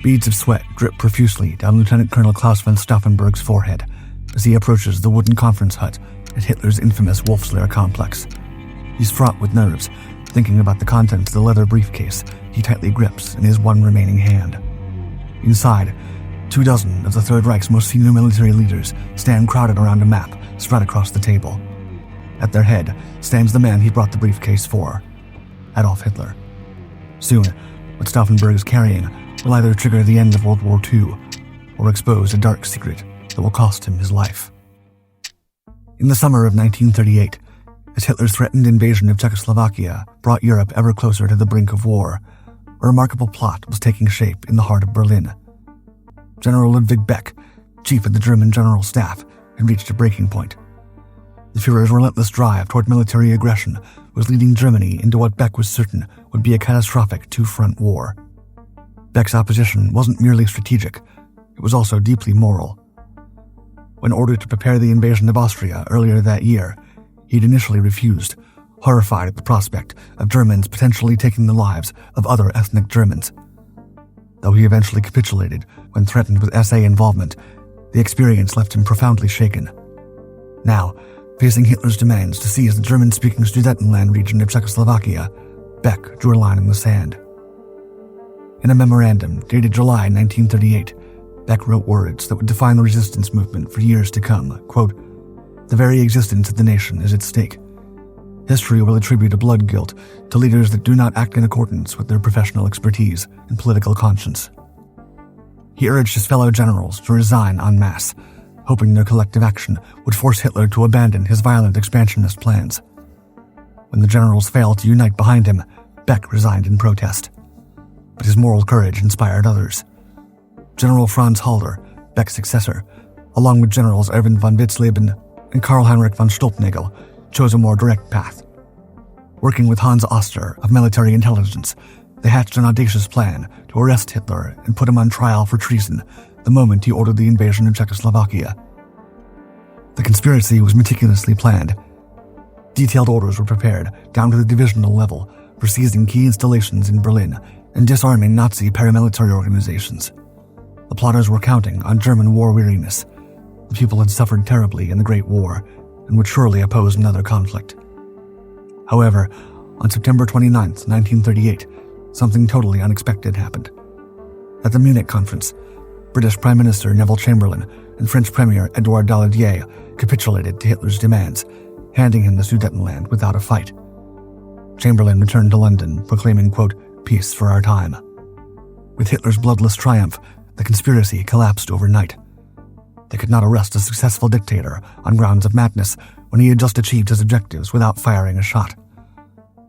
Beads of sweat drip profusely down Lieutenant Colonel Claus von Stauffenberg's forehead as he approaches the wooden conference hut at Hitler's infamous Lair complex. He's fraught with nerves, thinking about the contents of the leather briefcase he tightly grips in his one remaining hand. Inside, 24 of the Third Reich's most senior military leaders stand crowded around a map spread across the table. At their head stands the man he brought the briefcase for, Adolf Hitler. Soon, what Stauffenberg is carrying will either trigger the end of World War II or expose a dark secret that will cost him his life. In the summer of 1938, as Hitler's threatened invasion of Czechoslovakia brought Europe ever closer to the brink of war, a remarkable plot was taking shape in the heart of Berlin. General Ludwig Beck, chief of the German General Staff, had reached a breaking point. The Führer's relentless drive toward military aggression was leading Germany into what Beck was certain would be a catastrophic two-front war. Beck's opposition wasn't merely strategic, it was also deeply moral. When ordered to prepare the invasion of Austria earlier that year, he'd initially refused, horrified at the prospect of Germans potentially taking the lives of other ethnic Germans. Though he eventually capitulated when threatened with SA involvement, the experience left him profoundly shaken. Now, facing Hitler's demands to seize the German-speaking Sudetenland region of Czechoslovakia, Beck drew a line in the sand. In a memorandum dated July 1938, Beck wrote words that would define the resistance movement for years to come, quote, "The very existence of the nation is at stake. History will attribute a blood guilt to leaders that do not act in accordance with their professional expertise and political conscience." He urged his fellow generals to resign en masse, hoping their collective action would force Hitler to abandon his violent expansionist plans. When the generals failed to unite behind him, Beck resigned in protest. But his moral courage inspired others. General Franz Halder, Beck's successor, along with Generals Erwin von Witzleben and Karl-Heinrich von Stolpnagel, chose a more direct path. Working with Hans Oster of military intelligence, they hatched an audacious plan to arrest Hitler and put him on trial for treason the moment he ordered the invasion of Czechoslovakia. The conspiracy was meticulously planned. Detailed orders were prepared down to the divisional level for seizing key installations in Berlin and disarming Nazi paramilitary organizations. The plotters were counting on German war weariness. The people had suffered terribly in the Great War and would surely oppose another conflict. However, on September 29, 1938, something totally unexpected happened. At the Munich conference, British Prime Minister Neville Chamberlain and French Premier Edouard Daladier capitulated to Hitler's demands, handing him the Sudetenland without a fight. Chamberlain returned to London, proclaiming, quote, "Peace for our time." With Hitler's bloodless triumph, the conspiracy collapsed overnight. They could not arrest a successful dictator on grounds of madness when he had just achieved his objectives without firing a shot.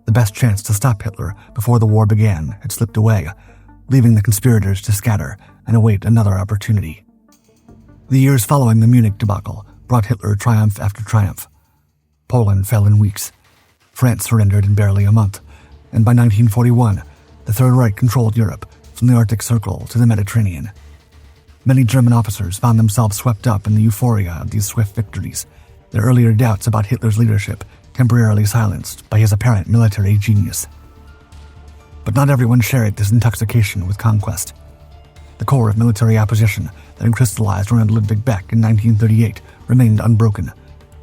The best chance to stop Hitler before the war began had slipped away, leaving the conspirators to scatter and await another opportunity. The years following the Munich debacle brought Hitler triumph after triumph. Poland fell in weeks. France surrendered in barely a month, and by 1941, the Third Reich controlled Europe from the Arctic Circle to the Mediterranean. Many German officers found themselves swept up in the euphoria of these swift victories, their earlier doubts about Hitler's leadership temporarily silenced by his apparent military genius. But not everyone shared this intoxication with conquest. The core of military opposition that had crystallized around Ludwig Beck in 1938 remained unbroken,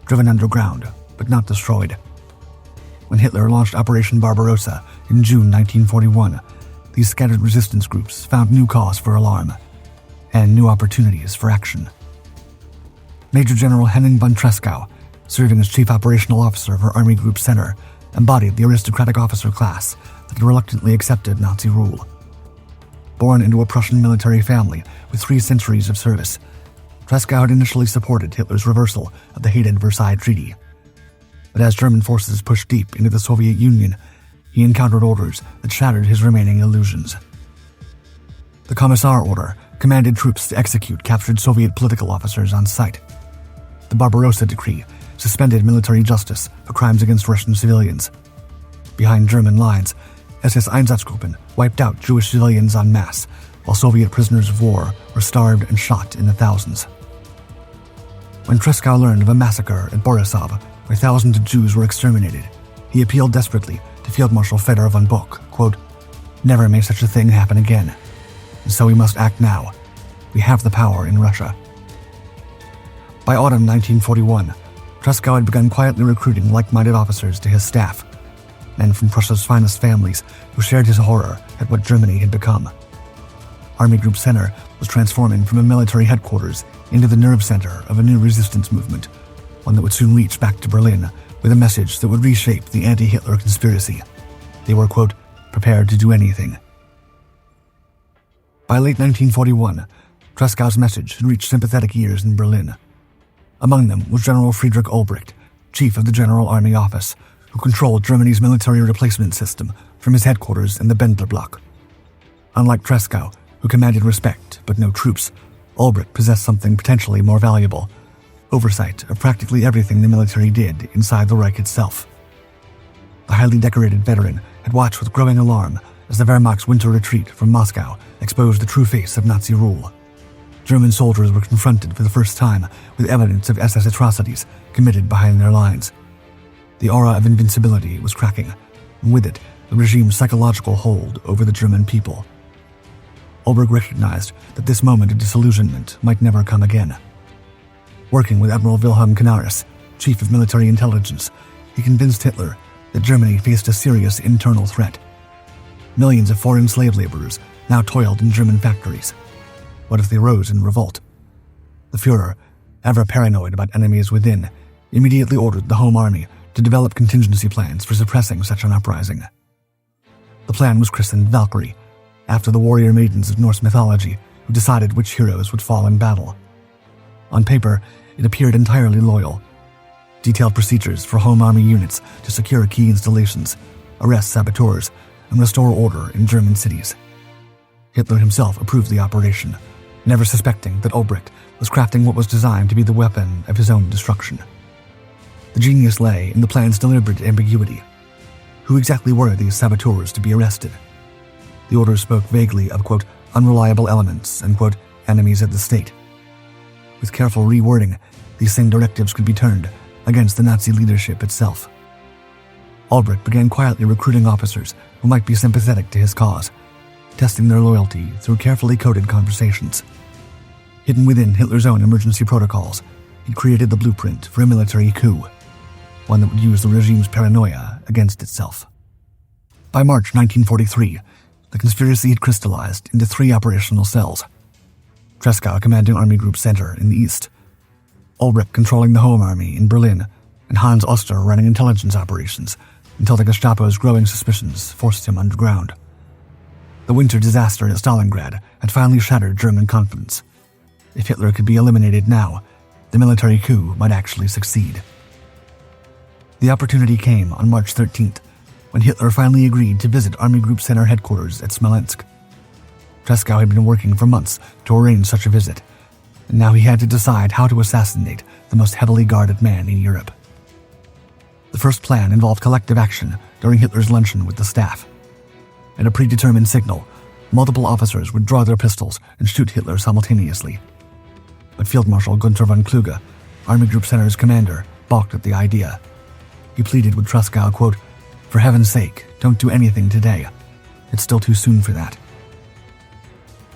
driven underground, but not destroyed. When Hitler launched Operation Barbarossa in June 1941, these scattered resistance groups found new cause for alarm and new opportunities for action. Major General Henning von Tresckow, serving as Chief Operational Officer for Army Group Center, embodied the aristocratic officer class that had reluctantly accepted Nazi rule. Born into a Prussian military family with 3 centuries of service, Tresckow had initially supported Hitler's reversal of the hated Versailles Treaty. But as German forces pushed deep into the Soviet Union, he encountered orders that shattered his remaining illusions. The Commissar Order commanded troops to execute captured Soviet political officers on sight. The Barbarossa Decree suspended military justice for crimes against Russian civilians. Behind German lines, SS Einsatzgruppen wiped out Jewish civilians en masse, while Soviet prisoners of war were starved and shot in the thousands. When Tresckow learned of a massacre at Borisov, where thousands of Jews were exterminated, he appealed desperately to Field Marshal Fedor von Bock, quote, "Never may such a thing happen again." and so we must act now. We have the power in Russia. By autumn 1941, Tresckow had begun quietly recruiting like-minded officers to his staff, men from Prussia's finest families who shared his horror at what Germany had become. Army Group Center was transforming from a military headquarters into the nerve center of a new resistance movement, one that would soon reach back to Berlin with a message that would reshape the anti-Hitler conspiracy. They were, quote, prepared to do anything. By late 1941, Tresckow's message had reached sympathetic ears in Berlin. Among them was General Friedrich Olbricht, chief of the General Army Office, who controlled Germany's military replacement system from his headquarters in the Bendler Block. Unlike Tresckow, who commanded respect but no troops, Olbricht possessed something potentially more valuable: oversight of practically everything the military did inside the Reich itself. The highly decorated veteran had watched with growing alarm as the Wehrmacht's winter retreat from Moscow exposed the true face of Nazi rule. German soldiers were confronted for the first time with evidence of SS atrocities committed behind their lines. The aura of invincibility was cracking, and with it, the regime's psychological hold over the German people. Olbricht recognized that this moment of disillusionment might never come again. Working with Admiral Wilhelm Canaris, chief of military intelligence, he convinced Hitler that Germany faced a serious internal threat. Millions of foreign slave laborers now toiled in German factories. What if they rose in revolt? The Führer, ever paranoid about enemies within, immediately ordered the Home Army to develop contingency plans for suppressing such an uprising. The plan was christened Valkyrie, after the warrior maidens of Norse mythology who decided which heroes would fall in battle. On paper, it appeared entirely loyal. Detailed procedures for Home Army units to secure key installations, arrest saboteurs, and restore order in German cities. Hitler himself approved the operation, never suspecting that Olbricht was crafting what was designed to be the weapon of his own destruction. The genius lay in the plan's deliberate ambiguity. Who exactly were these saboteurs to be arrested? The orders spoke vaguely of, quote, unreliable elements and, quote, enemies of the state. With careful rewording, these same directives could be turned against the Nazi leadership itself. Olbricht began quietly recruiting officers who might be sympathetic to his cause, testing their loyalty through carefully coded conversations. Hidden within Hitler's own emergency protocols, he created the blueprint for a military coup, one that would use the regime's paranoia against itself. By March 1943, the conspiracy had crystallized into 3 operational cells. Tresckow commanding Army Group Center in the east, Olbricht controlling the Home Army in Berlin, and Hans Oster running intelligence operations until the Gestapo's growing suspicions forced him underground. The winter disaster at Stalingrad had finally shattered German confidence. If Hitler could be eliminated now, the military coup might actually succeed. The opportunity came on March 13th, when Hitler finally agreed to visit Army Group Center headquarters at Smolensk. Tresckow had been working for months to arrange such a visit, and now he had to decide how to assassinate the most heavily guarded man in Europe. The first plan involved collective action during Hitler's luncheon with the staff. At a predetermined signal, multiple officers would draw their pistols and shoot Hitler simultaneously. But Field Marshal Gunther von Kluge, Army Group Center's commander, balked at the idea. He pleaded with Tresckow, quote, for heaven's sake, don't do anything today. It's still too soon for that.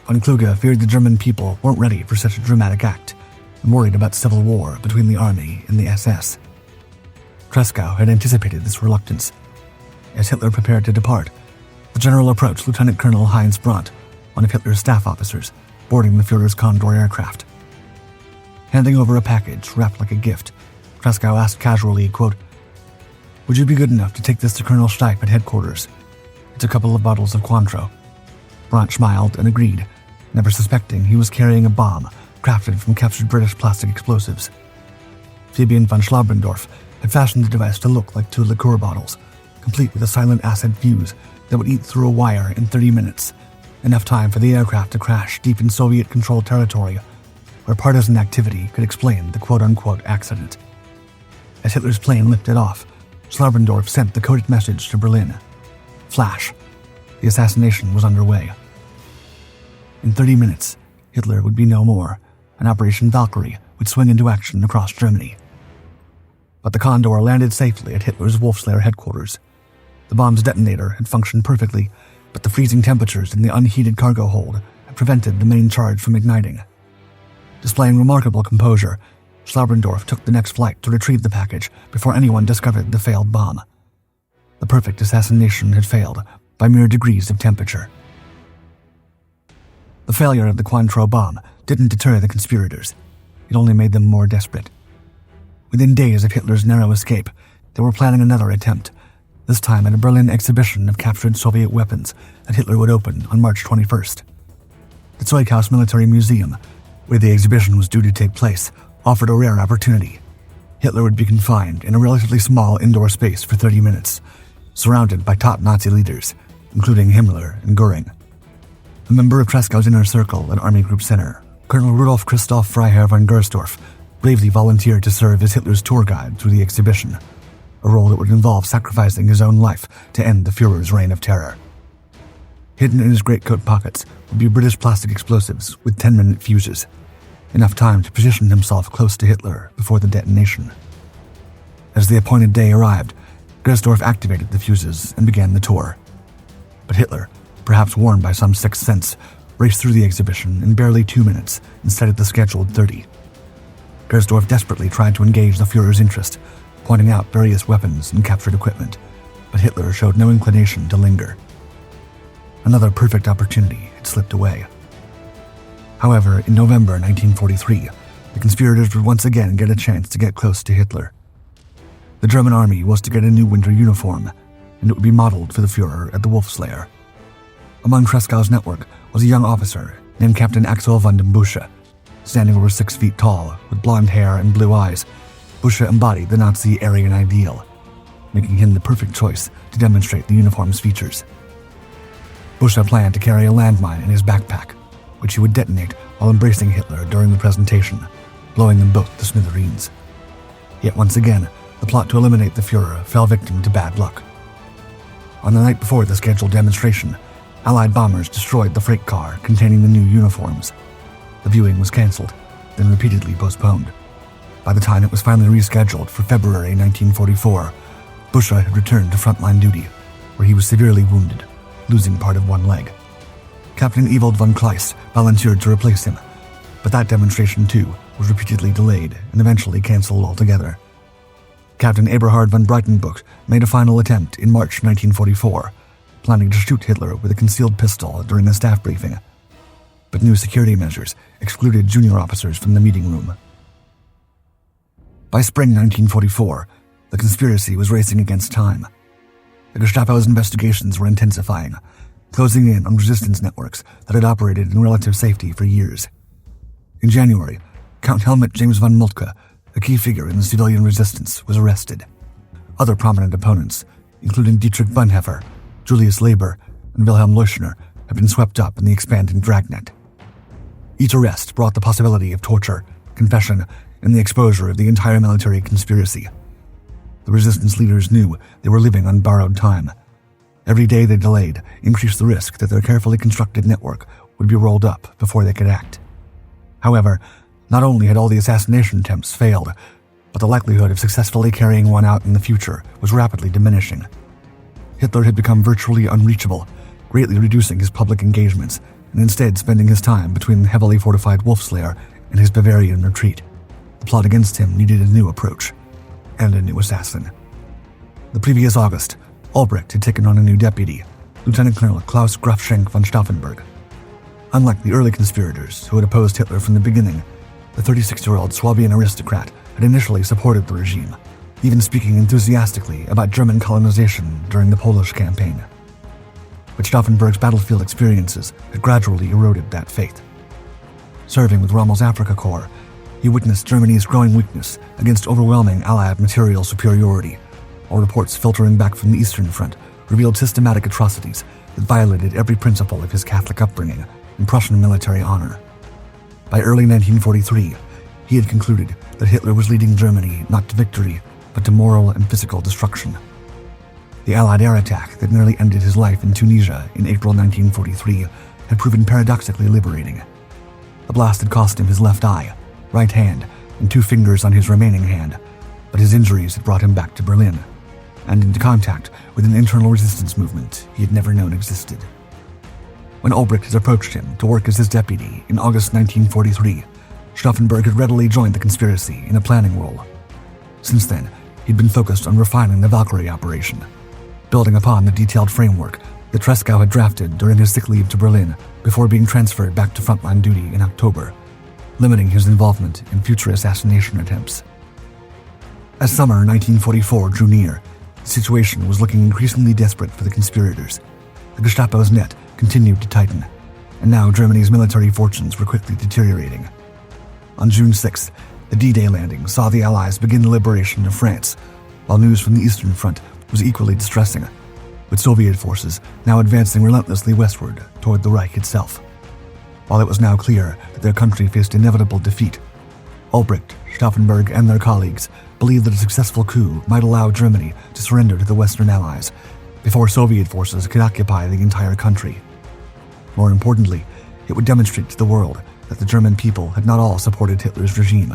Von Kluge feared the German people weren't ready for such a dramatic act and worried about civil war between the army and the SS. Tresckow had anticipated this reluctance. As Hitler prepared to depart, the general approached Lieutenant Colonel Heinz Brandt, one of Hitler's staff officers, boarding the Führer's Condor aircraft. Handing over a package wrapped like a gift, Tresckow asked casually, quote, would you be good enough to take this to Colonel Steiff at headquarters? It's a couple of bottles of Cointreau. Brandt smiled and agreed, never suspecting he was carrying a bomb crafted from captured British plastic explosives. Fabian von Schlabendorf had fashioned the device to look like 2 liqueur bottles, complete with a silent acid fuse that would eat through a wire in 30 minutes, enough time for the aircraft to crash deep in Soviet-controlled territory, where partisan activity could explain the quote-unquote accident. As Hitler's plane lifted off, Schlabendorf sent the coded message to Berlin. Flash. The assassination was underway. In 30 minutes, Hitler would be no more, and Operation Valkyrie would swing into action across Germany. But the Condor landed safely at Hitler's Wolfslair headquarters. The bomb's detonator had functioned perfectly, but the freezing temperatures in the unheated cargo hold had had prevented the main charge from igniting. Displaying remarkable composure, Schlauberndorf took the next flight to retrieve the package before anyone discovered the failed bomb. The perfect assassination had failed by mere degrees of temperature. The failure of the Cointreau bomb didn't deter the conspirators. It only made them more desperate. Within days of Hitler's narrow escape, they were planning another attempt, this time at a Berlin exhibition of captured Soviet weapons that Hitler would open on March 21st. The Zeughaus Military Museum, where the exhibition was due to take place, offered a rare opportunity. Hitler would be confined in a relatively small indoor space for 30 minutes, surrounded by top Nazi leaders, including Himmler and Göring. A member of Trescow's inner circle at Army Group Center, Colonel Rudolf Christoph Freiherr von Gersdorf, bravely volunteered to serve as Hitler's tour guide through the exhibition, a role that would involve sacrificing his own life to end the Führer's reign of terror. Hidden in his greatcoat pockets would be British plastic explosives with 10-minute fuses, enough time to position himself close to Hitler before the detonation. As the appointed day arrived, Gersdorf activated the fuses and began the tour. But Hitler, perhaps warned by some sixth sense, raced through the exhibition in barely 2 minutes instead of the scheduled 30. Gersdorf desperately tried to engage the Führer's interest, pointing out various weapons and captured equipment, but Hitler showed no inclination to linger. Another perfect opportunity had slipped away. However, in November 1943, the conspirators would once again get a chance to get close to Hitler. The German army was to get a new winter uniform, and it would be modeled for the Führer at the Wolf's Lair. Among Trescow's network was a young officer named Captain Axel von den Busche. Standing over 6 feet tall, with blonde hair and blue eyes, Busche embodied the Nazi Aryan ideal, making him the perfect choice to demonstrate the uniform's features. Busche planned to carry a landmine in his backpack, which he would detonate while embracing Hitler during the presentation, blowing them both to smithereens. Yet once again, the plot to eliminate the Führer fell victim to bad luck. On the night before the scheduled demonstration, Allied bombers destroyed the freight car containing the new uniforms. The viewing was cancelled, then repeatedly postponed. By the time it was finally rescheduled for February 1944, Busche had returned to frontline duty, where he was severely wounded, losing part of one leg. Captain Ewald von Kleist volunteered to replace him, but that demonstration too was repeatedly delayed and eventually cancelled altogether. Captain Eberhard von Breitenbuch made a final attempt in March 1944, planning to shoot Hitler with a concealed pistol during a staff briefing, but new security measures excluded junior officers from the meeting room. By spring 1944, the conspiracy was racing against time. The Gestapo's investigations were intensifying, closing in on resistance networks that had operated in relative safety for years. In January, Count Helmut James von Moltke, a key figure in the civilian resistance, was arrested. Other prominent opponents, including Dietrich Bonhoeffer, Julius Leber, and Wilhelm Leuschner, had been swept up in the expanding dragnet. Each arrest brought the possibility of torture, confession, and the exposure of the entire military conspiracy. The resistance leaders knew they were living on borrowed time. Every day they delayed increased the risk that their carefully constructed network would be rolled up before they could act. However, not only had all the assassination attempts failed, but the likelihood of successfully carrying one out in the future was rapidly diminishing. Hitler had become virtually unreachable, greatly reducing his public engagements and instead spending his time between the heavily fortified Wolf's Lair and his Bavarian retreat. The plot against him needed a new approach and a new assassin. The previous August, Albrecht had taken on a new deputy, Lieutenant Colonel Klaus Graf-Schenk von Stauffenberg. Unlike the early conspirators who had opposed Hitler from the beginning, the 36-year-old Swabian aristocrat had initially supported the regime, even speaking enthusiastically about German colonization during the Polish campaign. But Stauffenberg's battlefield experiences had gradually eroded that faith. Serving with Rommel's Africa Corps, he witnessed Germany's growing weakness against overwhelming Allied material superiority, while reports filtering back from the Eastern Front revealed systematic atrocities that violated every principle of his Catholic upbringing and Prussian military honor. By early 1943, he had concluded that Hitler was leading Germany not to victory, but to moral and physical destruction. The Allied air attack that nearly ended his life in Tunisia in April 1943 had proven paradoxically liberating. The blast had cost him his left eye, right hand, and 2 fingers on his remaining hand, but his injuries had brought him back to Berlin, and into contact with an internal resistance movement he had never known existed. When Albrecht had approached him to work as his deputy in August 1943, Stauffenberg had readily joined the conspiracy in a planning role. Since then, he'd been focused on refining the Valkyrie operation, building upon the detailed framework that Treschow had drafted during his sick leave to Berlin before being transferred back to frontline duty in October, limiting his involvement in future assassination attempts. As summer 1944 drew near, the situation was looking increasingly desperate for the conspirators. The Gestapo's net continued to tighten, and now Germany's military fortunes were quickly deteriorating. On June 6th, the D-Day landing saw the Allies begin the liberation of France, while news from the Eastern Front was equally distressing, with Soviet forces now advancing relentlessly westward toward the Reich itself. While it was now clear that their country faced inevitable defeat, Albrecht, Stauffenberg, and their colleagues believed that a successful coup might allow Germany to surrender to the Western Allies before Soviet forces could occupy the entire country. More importantly, it would demonstrate to the world that the German people had not all supported Hitler's regime,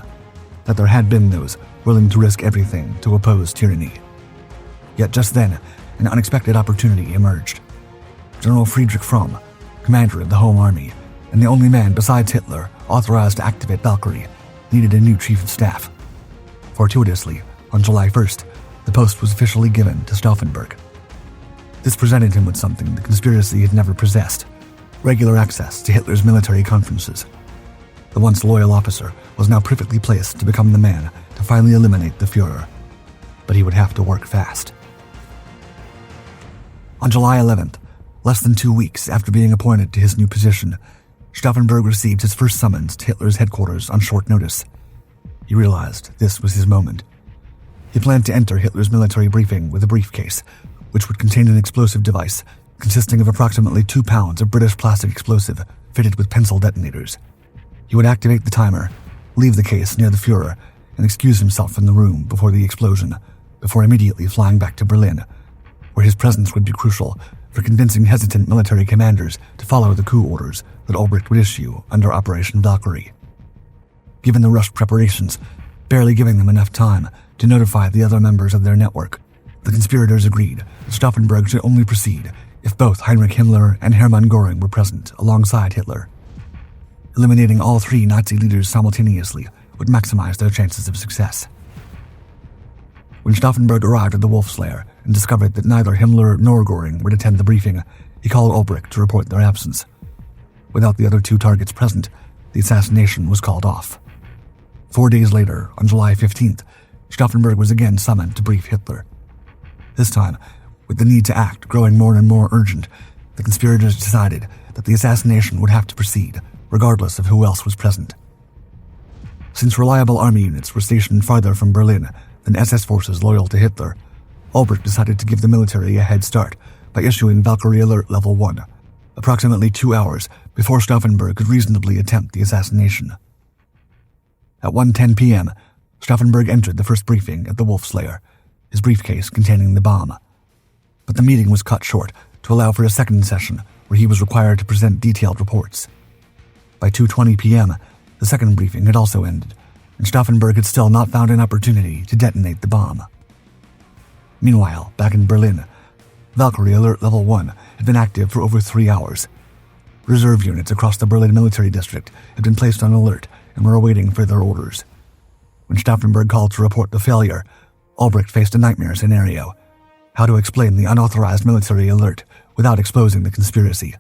that there had been those willing to risk everything to oppose tyranny. Yet just then, an unexpected opportunity emerged. General Friedrich Fromm, commander of the Home Army, and the only man besides Hitler authorized to activate Valkyrie, needed a new chief of staff. Fortuitously, on July 1st, the post was officially given to Stauffenberg. This presented him with something the conspiracy had never possessed: regular access to Hitler's military conferences. The once loyal officer was now perfectly placed to become the man to finally eliminate the Führer, but he would have to work fast. On July 11th, less than 2 weeks after being appointed to his new position, Stauffenberg received his first summons to Hitler's headquarters on short notice. He realized this was his moment. He planned to enter Hitler's military briefing with a briefcase, which would contain an explosive device consisting of approximately 2 pounds of British plastic explosive fitted with pencil detonators. He would activate the timer, leave the case near the Führer, and excuse himself from the room before the explosion, before immediately flying back to Berlin, where his presence would be crucial for convincing hesitant military commanders to follow the coup orders that Albrecht would issue under Operation Valkyrie. Given the rushed preparations, barely giving them enough time to notify the other members of their network, the conspirators agreed that Stauffenberg should only proceed if both Heinrich Himmler and Hermann Göring were present alongside Hitler. Eliminating all 3 Nazi leaders simultaneously would maximize their chances of success. When Stauffenberg arrived at the Wolf's Lair and discovered that neither Himmler nor Göring would attend the briefing, he called Albrecht to report their absence. Without the other 2 targets present, the assassination was called off. 4 days later, on July 15th, Stauffenberg was again summoned to brief Hitler. This time, with the need to act growing more and more urgent, the conspirators decided that the assassination would have to proceed, regardless of who else was present. Since reliable army units were stationed farther from Berlin than SS forces loyal to Hitler, Albrecht decided to give the military a head start by issuing Valkyrie Alert Level 1, approximately 2 hours before Stauffenberg could reasonably attempt the assassination. At 1:10 p.m., Stauffenberg entered the first briefing at the Wolf's Lair, his briefcase containing the bomb. But the meeting was cut short to allow for a second session where he was required to present detailed reports. By 2:20 p.m., the second briefing had also ended, and Stauffenberg had still not found an opportunity to detonate the bomb. Meanwhile, back in Berlin, Valkyrie Alert Level 1 had been active for over 3 hours. Reserve units across the Berlin military district had been placed on alert and were awaiting further orders. When Stauffenberg called to report the failure, Albrecht faced a nightmare scenario: how to explain the unauthorized military alert without exposing the conspiracy.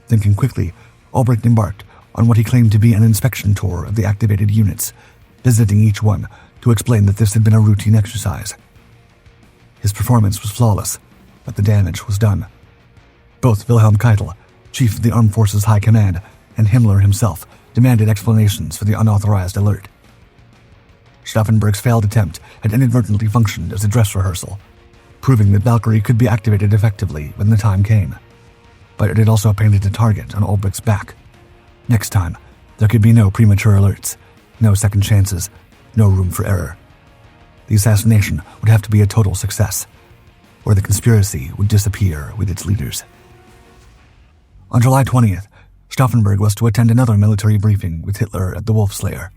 Thinking quickly, Albrecht embarked on what he claimed to be an inspection tour of the activated units, visiting each one to explain that this had been a routine exercise. His performance was flawless, but the damage was done. Both Wilhelm Keitel, chief of the Armed Forces High Command, and Himmler himself demanded explanations for the unauthorized alert. Stauffenberg's failed attempt had inadvertently functioned as a dress rehearsal, proving that Valkyrie could be activated effectively when the time came. But it had also painted a target on Albrecht's back. Next time, there could be no premature alerts, no second chances, no room for error. The assassination would have to be a total success, or the conspiracy would disappear with its leaders. On July 20th, Stauffenberg was to attend another military briefing with Hitler at the Wolf's Lair.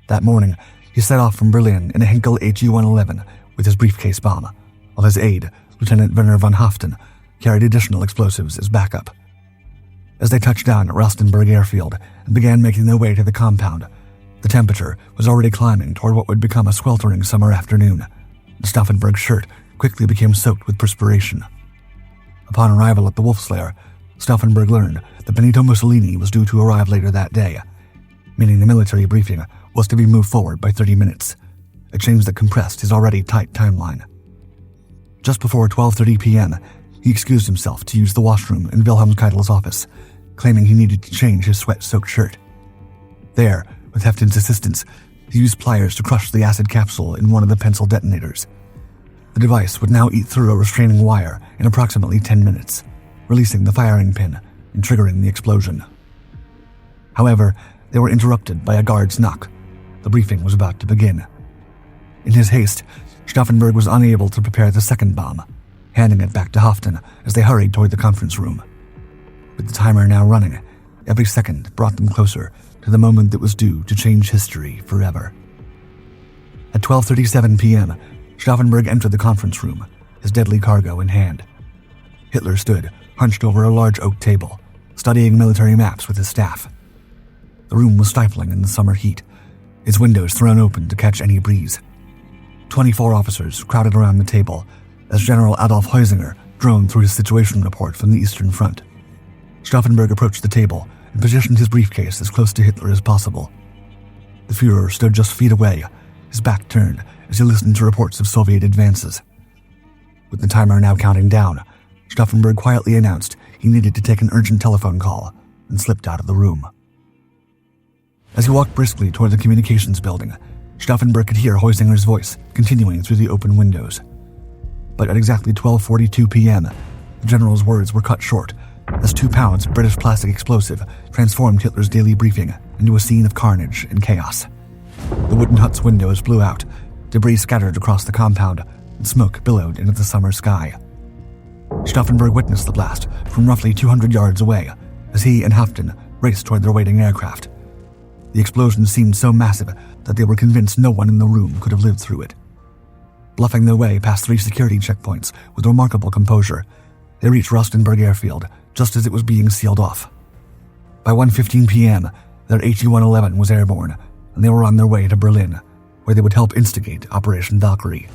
That morning, he set off from Berlin in a Henkel HE-111 with his briefcase bomb, while his aide, Lieutenant Werner von Haften, carried additional explosives as backup. As they touched down at Stauffenberg airfield and began making their way to the compound, the temperature was already climbing toward what would become a sweltering summer afternoon. Stauffenberg's shirt quickly became soaked with perspiration. Upon arrival at the Wolf's Lair, Stauffenberg learned that Benito Mussolini was due to arrive later that day, meaning the military briefing was to be moved forward by 30 minutes, a change that compressed his already tight timeline. Just before 12:30 p.m., he excused himself to use the washroom in Wilhelm Keitel's office, claiming he needed to change his sweat-soaked shirt. There, with Hefton's assistance, he used pliers to crush the acid capsule in one of the pencil detonators. The device would now eat through a restraining wire in approximately 10 minutes, releasing the firing pin and triggering the explosion. However, they were interrupted by a guard's knock. The briefing was about to begin. In his haste, Stauffenberg was unable to prepare the second bomb, handing it back to Hefton as they hurried toward the conference room. With the timer now running, every second brought them closer to the moment that was due to change history forever. At 12:37 p.m., Stauffenberg entered the conference room, his deadly cargo in hand. Hitler stood, hunched over a large oak table, studying military maps with his staff. The room was stifling in the summer heat, its windows thrown open to catch any breeze. 24 officers crowded around the table as General Adolf Hitler droned through his situation report from the Eastern Front. Stauffenberg approached the table and positioned his briefcase as close to Hitler as possible. The Führer stood just feet away, his back turned as he listened to reports of Soviet advances. With the timer now counting down, Stauffenberg quietly announced he needed to take an urgent telephone call and slipped out of the room. As he walked briskly toward the communications building, Stauffenberg could hear Heusinger's voice continuing through the open windows. But at exactly 12:42 p.m., the general's words were cut short as 2 pounds of British plastic explosive transformed Hitler's daily briefing into a scene of carnage and chaos. The wooden hut's windows blew out, debris scattered across the compound, and smoke billowed into the summer sky. Stauffenberg witnessed the blast from roughly 200 yards away as he and Hefton raced toward their waiting aircraft. The explosion seemed so massive that they were convinced no one in the room could have lived through it. Bluffing their way past 3 security checkpoints with remarkable composure, they reached Stauffenberg airfield just as it was being sealed off. By 1:15 p.m., their HE-111 was airborne, and they were on their way to Berlin, where they would help instigate Operation Valkyrie.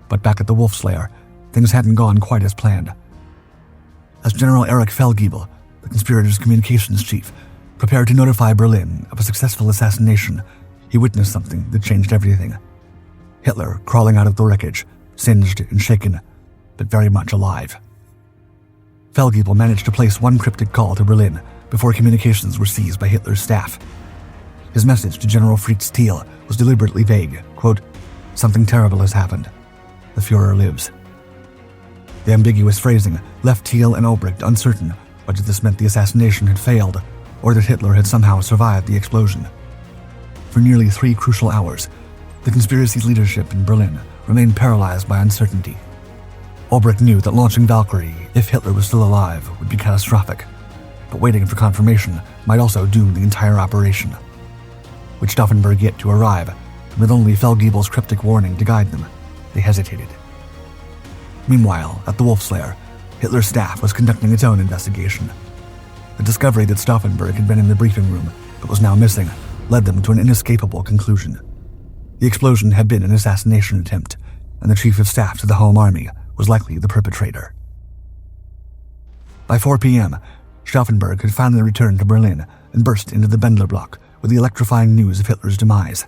But back at the Wolf's Lair, things hadn't gone quite as planned. As General Erich Feldgiebel, the conspirators' communications chief, prepared to notify Berlin of a successful assassination, he witnessed something that changed everything. Hitler crawling out of the wreckage, singed and shaken, but very much alive. Feldgiebel managed to place one cryptic call to Berlin before communications were seized by Hitler's staff. His message to General Fritz Thiel was deliberately vague, quote, "Something terrible has happened. The Führer lives." The ambiguous phrasing left Thiel and Ulbricht uncertain whether this meant the assassination had failed or that Hitler had somehow survived the explosion. For nearly 3 crucial hours, the conspiracy's leadership in Berlin remained paralyzed by uncertainty. Ulbricht knew that launching Valkyrie, if Hitler was still alive, would be catastrophic, but waiting for confirmation might also doom the entire operation. With Stauffenberg yet to arrive, and with only Feldgiebel's cryptic warning to guide them, they hesitated. Meanwhile, at the Wolf's Lair, Hitler's staff was conducting its own investigation. The discovery that Stauffenberg had been in the briefing room but was now missing led them to an inescapable conclusion. The explosion had been an assassination attempt, and the chief of staff to the Home Army was likely the perpetrator. By 4 p.m., Stauffenberg had finally returned to Berlin and burst into the Bendler block with the electrifying news of Hitler's demise.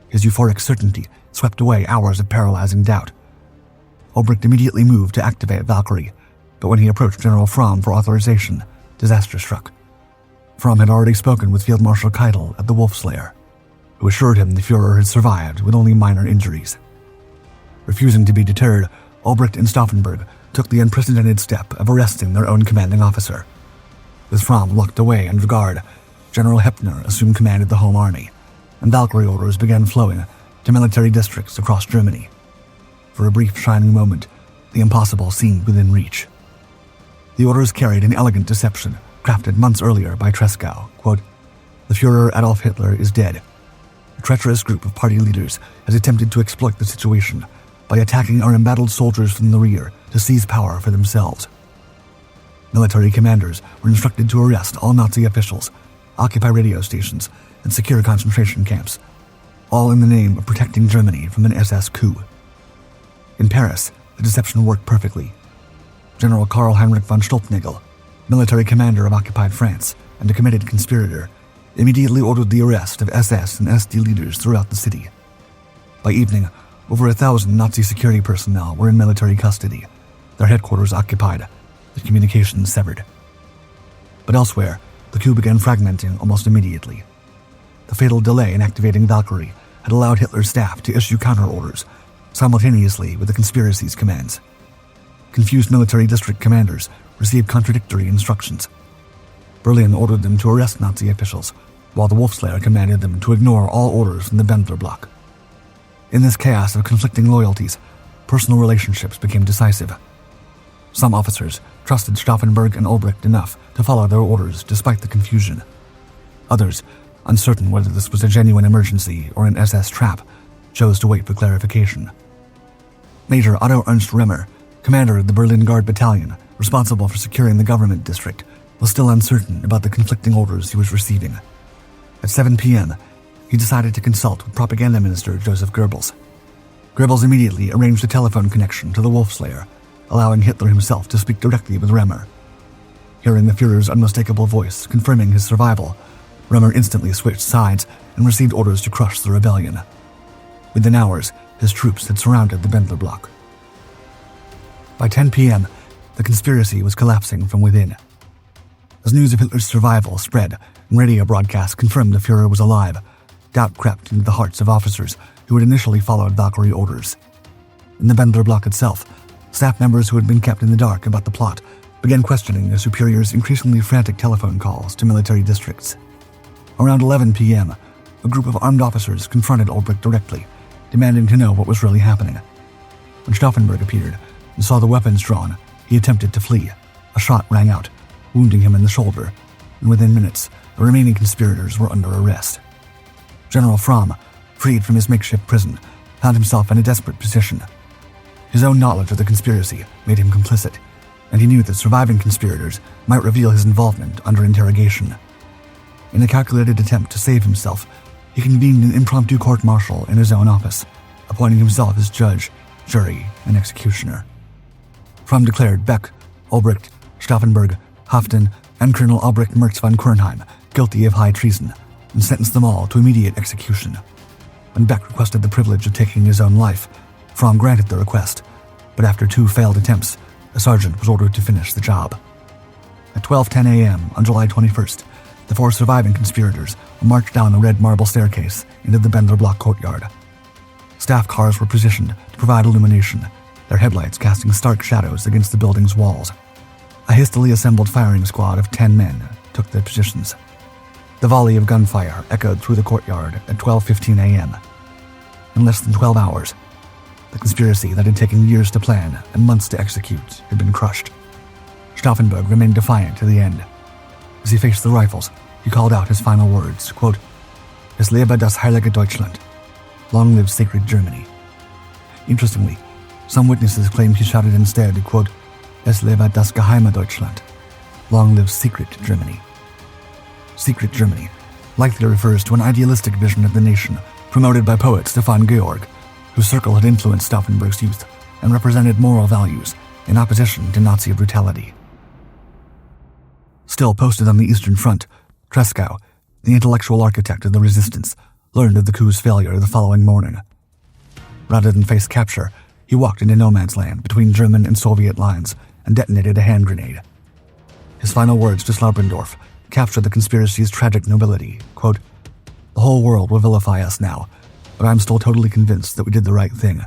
His euphoric certainty swept away hours of paralyzing doubt. Ulbricht immediately moved to activate Valkyrie, but when he approached General Fromm for authorization, disaster struck. Fromm had already spoken with Field Marshal Keitel at the Wolf's Lair, who assured him the Führer had survived with only minor injuries. Refusing to be deterred, Ulbricht and Stauffenberg took the unprecedented step of arresting their own commanding officer. With Fromm locked away under guard, General Hepner assumed command of the Home Army, and Valkyrie orders began flowing to military districts across Germany. For a brief shining moment, the impossible seemed within reach. The orders carried an elegant deception crafted months earlier by Treschow, quote, "The Führer Adolf Hitler is dead. A treacherous group of party leaders has attempted to exploit the situation by attacking our embattled soldiers from the rear to seize power for themselves." Military commanders were instructed to arrest all Nazi officials, occupy radio stations, and secure concentration camps, all in the name of protecting Germany from an SS coup. In Paris, the deception worked perfectly. General Karl Heinrich von Stolpnagel, military commander of occupied France and a committed conspirator, immediately ordered the arrest of SS and SD leaders throughout the city. By evening, over 1,000 Nazi security personnel were in military custody, their headquarters occupied, their communications severed. But elsewhere, the coup began fragmenting almost immediately. The fatal delay in activating Valkyrie had allowed Hitler's staff to issue counter-orders simultaneously with the conspiracy's commands. Confused military district commanders received contradictory instructions. Berlin ordered them to arrest Nazi officials, while the Wolfslayer commanded them to ignore all orders from the Bendler bloc. In this chaos of conflicting loyalties, personal relationships became decisive. Some officers trusted Stauffenberg and Ulbricht enough to follow their orders despite the confusion. Others, uncertain whether this was a genuine emergency or an SS trap, chose to wait for clarification. Major Otto Ernst Remmer, commander of the Berlin Guard Battalion, responsible for securing the government district, was still uncertain about the conflicting orders he was receiving. At 7 p.m., he decided to consult with propaganda minister Joseph Goebbels. Goebbels immediately arranged a telephone connection to the Wolfslayer, allowing Hitler himself to speak directly with Remmer. Hearing the Führer's unmistakable voice confirming his survival, Remmer instantly switched sides and received orders to crush the rebellion. Within hours, his troops had surrounded the Bendler bloc. By 10 p.m., the conspiracy was collapsing from within. As news of Hitler's survival spread and radio broadcasts confirmed the Führer was alive, doubt crept into the hearts of officers who had initially followed Valkyrie orders. In the Bendler bloc itself, staff members who had been kept in the dark about the plot began questioning their superiors' increasingly frantic telephone calls to military districts. Around 11 p.m., a group of armed officers confronted Ulbricht directly, demanding to know what was really happening. When Stauffenberg appeared and saw the weapons drawn, he attempted to flee. A shot rang out, wounding him in the shoulder, and within minutes, the remaining conspirators were under arrest. General Fromm, freed from his makeshift prison, found himself in a desperate position. His own knowledge of the conspiracy made him complicit, and he knew that surviving conspirators might reveal his involvement under interrogation. In a calculated attempt to save himself, he convened an impromptu court-martial in his own office, appointing himself as judge, jury, and executioner. Fromm declared Beck, Ulbricht, Stauffenberg, Haften, and Colonel Albrecht Merz von Kornheim guilty of high treason, and sentenced them all to immediate execution. When Beck requested the privilege of taking his own life, Fromm granted the request, but after 2 failed attempts, a sergeant was ordered to finish the job. At 12:10 a.m. on July 21st, the 4 surviving conspirators were marched down the red marble staircase into the Bendler block courtyard. Staff cars were positioned to provide illumination, their headlights casting stark shadows against the building's walls. A hastily assembled firing squad of 10 men took their positions. The volley of gunfire echoed through the courtyard at 12:15 a.m. In less than 12 hours, the conspiracy that had taken years to plan and months to execute had been crushed. Stauffenberg remained defiant to the end. As he faced the rifles, he called out his final words, quote, "Es lebe das heilige Deutschland. Long live sacred Germany." Interestingly, some witnesses claimed he shouted instead, quote, "Es lebe das geheime Deutschland. Long live secret Germany." Secret Germany likely refers to an idealistic vision of the nation promoted by poet Stefan Georg, whose circle had influenced Stauffenberg's youth and represented moral values in opposition to Nazi brutality. Still posted on the Eastern Front, Tresckow, the intellectual architect of the resistance, learned of the coup's failure the following morning. Rather than face capture, he walked into no man's land between German and Soviet lines and detonated a hand grenade. His final words to Slaubrendorf captured the conspiracy's tragic nobility, quote, "The whole world will vilify us now, but I'm still totally convinced that we did the right thing.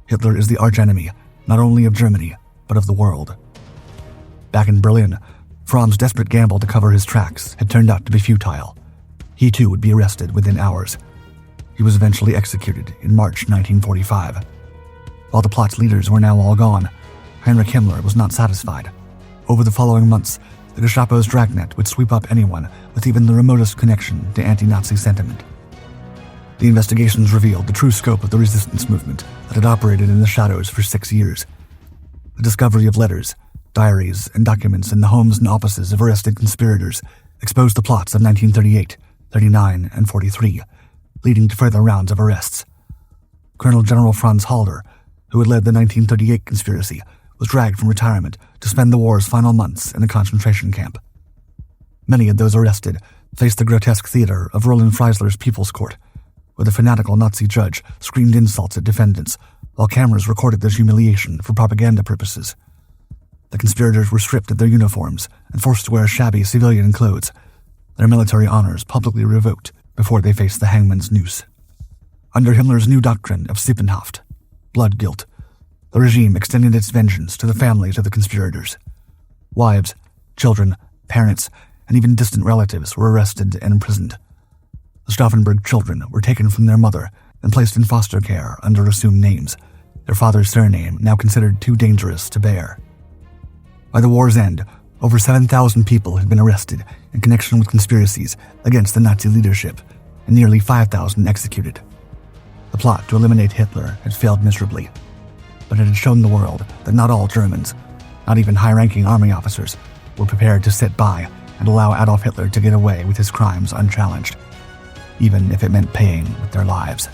Hitler is the archenemy, not only of Germany, but of the world." Back in Berlin, Fromm's desperate gamble to cover his tracks had turned out to be futile. He too would be arrested within hours. He was eventually executed in March 1945. While the plot's leaders were now all gone, Heinrich Himmler was not satisfied. Over the following months, the Gestapo's dragnet would sweep up anyone with even the remotest connection to anti-Nazi sentiment. The investigations revealed the true scope of the resistance movement that had operated in the shadows for 6 years. The discovery of letters, Diaries and documents in the homes and offices of arrested conspirators exposed the plots of 1938, 39, and 43, leading to further rounds of arrests. Colonel General Franz Halder, who had led the 1938 conspiracy, was dragged from retirement to spend the war's final months in a concentration camp. Many of those arrested faced the grotesque theater of Roland Freisler's People's Court, where the fanatical Nazi judge screamed insults at defendants, while cameras recorded their humiliation for propaganda purposes. The conspirators were stripped of their uniforms and forced to wear shabby civilian clothes, their military honors publicly revoked before they faced the hangman's noose. Under Himmler's new doctrine of Sippenhaft, blood guilt, the regime extended its vengeance to the families of the conspirators. Wives, children, parents, and even distant relatives were arrested and imprisoned. The Stauffenberg children were taken from their mother and placed in foster care under assumed names, their father's surname now considered too dangerous to bear. By the war's end, over 7,000 people had been arrested in connection with conspiracies against the Nazi leadership, and nearly 5,000 executed. The plot to eliminate Hitler had failed miserably, but it had shown the world that not all Germans, not even high-ranking army officers, were prepared to sit by and allow Adolf Hitler to get away with his crimes unchallenged, even if it meant paying with their lives.